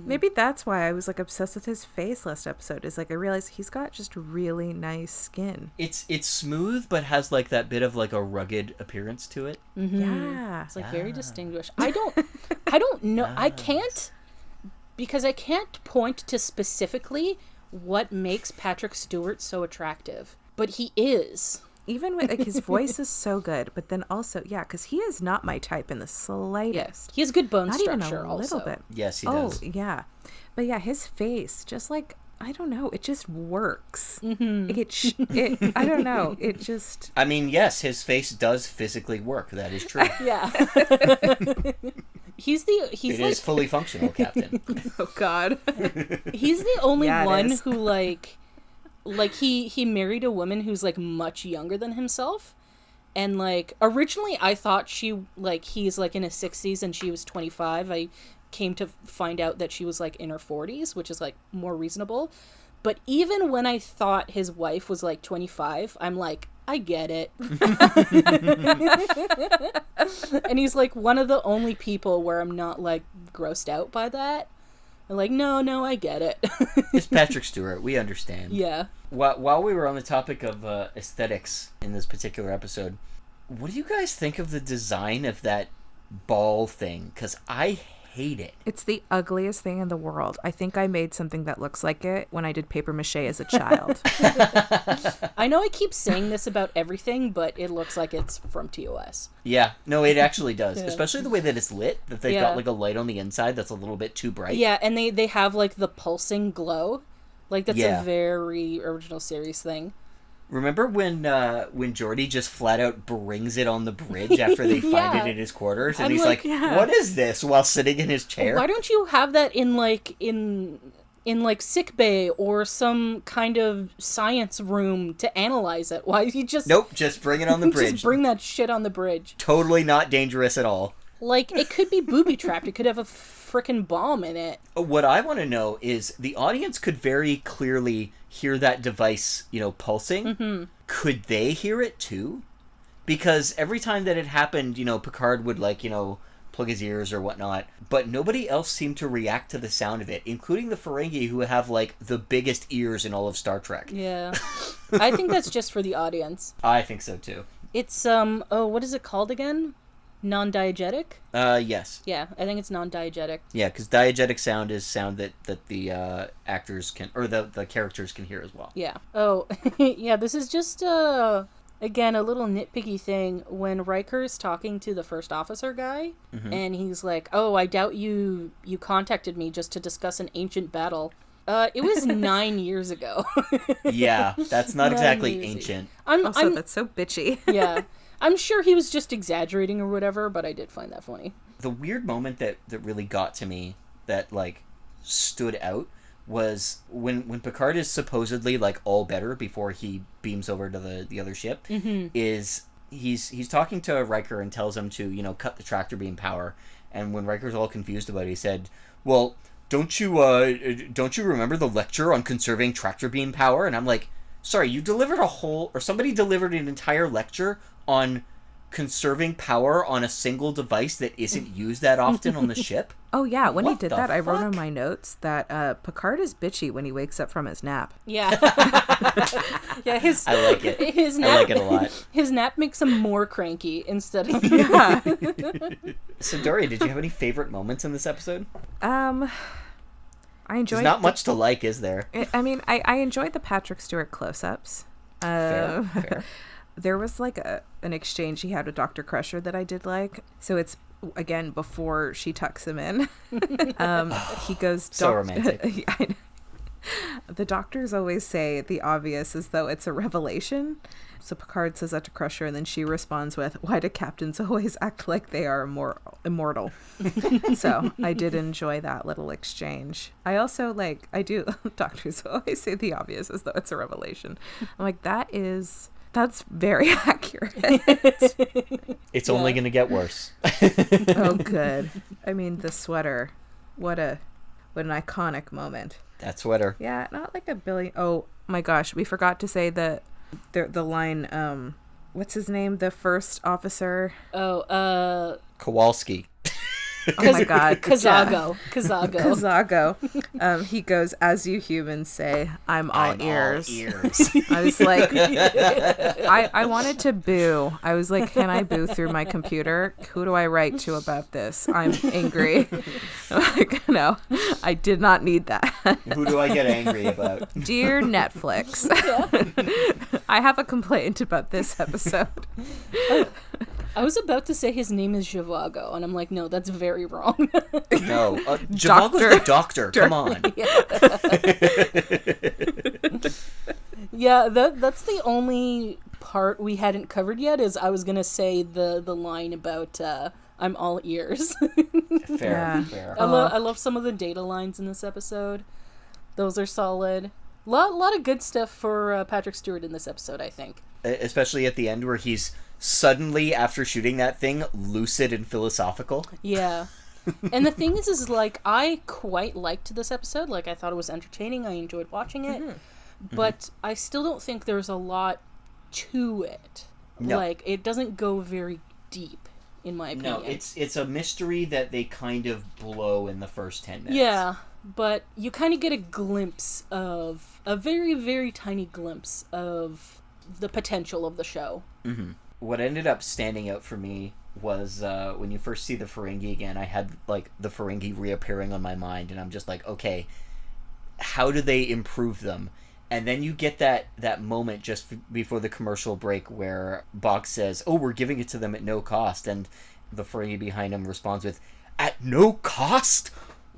Speaker 5: Maybe that's why I was like obsessed with his face last episode. Is like I realized he's got just really nice skin.
Speaker 4: It's smooth, but has like that bit of like a rugged appearance to it.
Speaker 3: Mm-hmm.
Speaker 5: Yeah.
Speaker 3: It's like very distinguished. I don't know. I can't point to specifically what makes Patrick Stewart so attractive, but he is.
Speaker 5: Even with like his voice is so good, but then also because he is not my type in the slightest.
Speaker 3: Yes, he has good bone
Speaker 5: not
Speaker 3: structure.
Speaker 5: even a
Speaker 3: also.
Speaker 5: little bit.
Speaker 4: Yes, he does.
Speaker 5: Oh yeah, but yeah, his face just like I don't know. It just works. Mm-hmm. I don't know. It just...
Speaker 4: I mean, yes, his face does physically work. That is true.
Speaker 3: Yeah. He's
Speaker 4: it is fully functional, Captain.
Speaker 5: Oh, God.
Speaker 3: He's the only one
Speaker 5: is.
Speaker 3: who, like he married a woman who's, like, much younger than himself. And, like, originally I thought he's, like, in his 60s and she was 25. I came to find out that she was, like, in her 40s, which is, like, more reasonable. But even when I thought his wife was, like, 25, I'm like, I get it. And he's, like, one of the only people where I'm not, like, grossed out by that. I'm like, no, I get it.
Speaker 4: It's Patrick Stewart. We understand.
Speaker 3: Yeah.
Speaker 4: While we were on the topic of aesthetics in this particular episode, what do you guys think of the design of that ball thing? Because I hate it.
Speaker 5: It's the ugliest thing in the world. I think I made something that looks like it when I did paper mache as a child.
Speaker 3: I know I keep saying this about everything, but it looks like it's from TOS.
Speaker 4: Yeah, no, it actually does.
Speaker 3: Yeah.
Speaker 4: Especially the way that it's lit, that they've got like a light on the inside that's a little bit too bright.
Speaker 3: Yeah, and they have like the pulsing glow. Like that's a very original series thing.
Speaker 4: Remember when Geordi just flat out brings it on the bridge after they find it in his quarters, and
Speaker 3: I'm
Speaker 4: he's like, "What is this?" while sitting in his chair.
Speaker 3: Why don't you have that in like sick bay or some kind of science room to analyze it? Why you just
Speaker 4: Nope, just bring it on the bridge.
Speaker 3: Just bring that shit on the bridge.
Speaker 4: Totally not dangerous at all.
Speaker 3: Like it could be booby trapped. It could have a frickin' bomb in it.
Speaker 4: What I want to know is the audience could very clearly hear that device, pulsing. Mm-hmm. Could they hear it too? Because every time that it happened, Picard would plug his ears or whatnot, but nobody else seemed to react to the sound of it, including the Ferengi, who have the biggest ears in all of Star Trek.
Speaker 3: Yeah. I think that's just for the audience.
Speaker 4: I think so too.
Speaker 3: It's what is it called again? Non-diegetic?
Speaker 4: Yes.
Speaker 3: Yeah, I think it's non-diegetic.
Speaker 4: Yeah, because diegetic sound is sound that the actors can, or the characters can hear as well.
Speaker 3: Yeah. Oh, yeah, this is just, again, a little nitpicky thing. When Riker's talking to the first officer guy, and he's like, "Oh, I doubt you contacted me just to discuss an ancient battle." It was 9 years ago.
Speaker 4: Yeah, that's not exactly ancient.
Speaker 5: That's so bitchy.
Speaker 3: Yeah. I'm sure he was just exaggerating or whatever, but I did find that funny.
Speaker 4: The weird moment that really got to me, that stood out, was when Picard is supposedly all better before he beams over to the other ship. Mm-hmm. Is he's talking to Riker and tells him to cut the tractor beam power, and when Riker's all confused about it, he said, "Well, don't you remember the lecture on conserving tractor beam power?" And I'm like, sorry, you delivered somebody delivered an entire lecture on conserving power on a single device that isn't used that often on the ship?
Speaker 5: Oh, yeah. When
Speaker 4: what
Speaker 5: he did that, I wrote on my notes that Picard is bitchy when he wakes up from his nap.
Speaker 3: Yeah. Yeah,
Speaker 4: I like it.
Speaker 3: His nap,
Speaker 4: I like it a lot.
Speaker 3: His nap makes him more cranky instead of...
Speaker 5: Yeah.
Speaker 4: So, Dory, did you have any favorite moments in this episode?
Speaker 5: I enjoyed...
Speaker 4: There's not much to like, is there?
Speaker 5: I mean, I enjoyed the Patrick Stewart close-ups.
Speaker 4: Fair.
Speaker 5: There was an exchange he had with Dr. Crusher that I did like. So it's, again, before she tucks him in. He goes...
Speaker 4: So romantic.
Speaker 5: The doctors always say the obvious as though it's a revelation. So Picard says that to Crusher, and then she responds with, "Why do captains always act like they are immortal?" So I did enjoy that little exchange. I also doctors always say the obvious as though it's a revelation. I'm like, that's very accurate.
Speaker 4: It's only going to get worse.
Speaker 5: Oh, good. I mean, the sweater. What an iconic moment.
Speaker 4: That sweater.
Speaker 5: Yeah, not like a billion. Oh my gosh, we forgot to say the line. What's his name? The first officer.
Speaker 3: Oh,
Speaker 4: Kowalski.
Speaker 5: Oh my God.
Speaker 3: Kazago.
Speaker 5: He goes, "As you humans say, I'm all ears." I was like, I wanted to boo. I was like, can I boo through my computer? Who do I write to about this? I'm angry. I'm like, no, I did not need that.
Speaker 4: Who do I get angry about?
Speaker 5: Dear Netflix, I have a complaint about this episode.
Speaker 3: I was about to say his name is Zhivago, and I'm like, no, that's very wrong.
Speaker 4: No, Zhivago's the doctor. Come on.
Speaker 3: Yeah, that's the only part we hadn't covered yet. Is I was gonna say the line about I'm all ears.
Speaker 4: Fair.
Speaker 3: I love some of the data lines in this episode. Those are solid. Lot of good stuff for Patrick Stewart in this episode, I think.
Speaker 4: Especially at the end where he's suddenly, after shooting that thing, lucid and philosophical.
Speaker 3: Yeah. And the thing is like, I quite liked this episode. Like, I thought it was entertaining. I enjoyed watching it. But I still don't think there's a lot to it.
Speaker 4: No.
Speaker 3: Like, it doesn't go very deep, in my opinion.
Speaker 4: No, it's a mystery that they kind of blow in the first 10 minutes.
Speaker 3: Yeah, but you kind of get a glimpse of, a very, very tiny glimpse of the potential of the show.
Speaker 4: Mm-hmm. What ended up standing out for me was when you first see the Ferengi again, I had like the Ferengi reappearing on my mind, and I'm just like, okay, how do they improve them? And then you get that moment just before the commercial break where Bach says, oh, we're giving it to them at no cost, and the Ferengi behind him responds with, at no cost?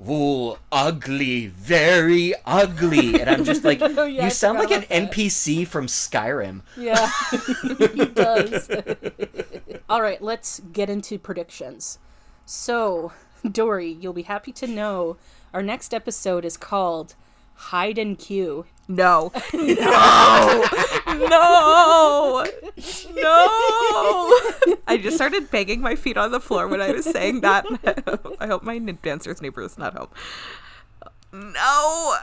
Speaker 4: Oh, ugly, very ugly. And I'm just like,
Speaker 3: Yeah,
Speaker 4: you sound like an
Speaker 3: that.
Speaker 4: NPC from Skyrim.
Speaker 3: Yeah, he does. All right, let's get into predictions. So, Dory, you'll be happy to know our next episode is called Hide and Q.
Speaker 5: No. No. I just started banging my feet on the floor when I was saying that. I hope my dancer's neighbor is not home. No.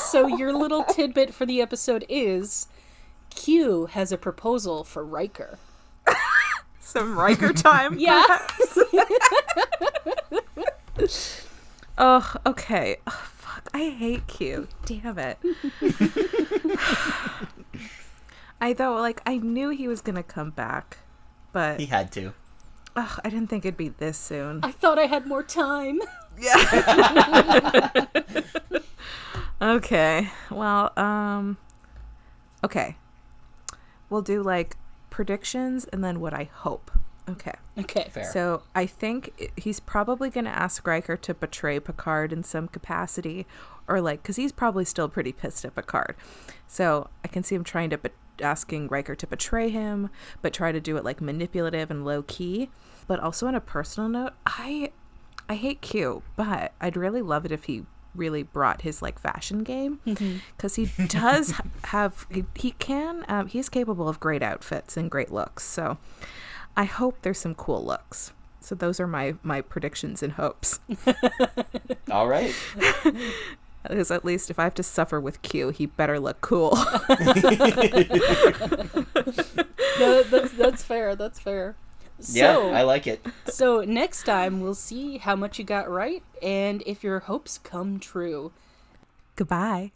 Speaker 3: So your little tidbit for the episode is Q has a proposal for Riker.
Speaker 5: Some Riker time.
Speaker 3: Yeah.
Speaker 5: Oh, okay. Oh, fuck. I hate Q. Damn it. I knew he was gonna come back, but
Speaker 4: He had to.
Speaker 5: I didn't think it'd be this soon.
Speaker 3: I thought I had more time.
Speaker 5: Yeah. Okay. Well, okay. We'll do like predictions and then what I hope. Okay.
Speaker 3: Okay.
Speaker 4: Fair.
Speaker 5: So I think he's probably going to ask Riker to betray Picard in some capacity, or like, because he's probably still pretty pissed at Picard. So I can see him trying to asking Riker to betray him, but try to do it like manipulative and low key. But also on a personal note, I hate Q, but I'd really love it if he really brought his like fashion game, because he does have he's capable of great outfits and great looks. So I hope there's some cool looks. So those are my predictions and hopes.
Speaker 4: All right.
Speaker 5: Because at least if I have to suffer with Q, he better look cool.
Speaker 3: No, that's fair. That's fair.
Speaker 4: Yeah,
Speaker 3: So,
Speaker 4: I like it.
Speaker 3: so next time we'll see how much you got right and if your hopes come true.
Speaker 5: Goodbye.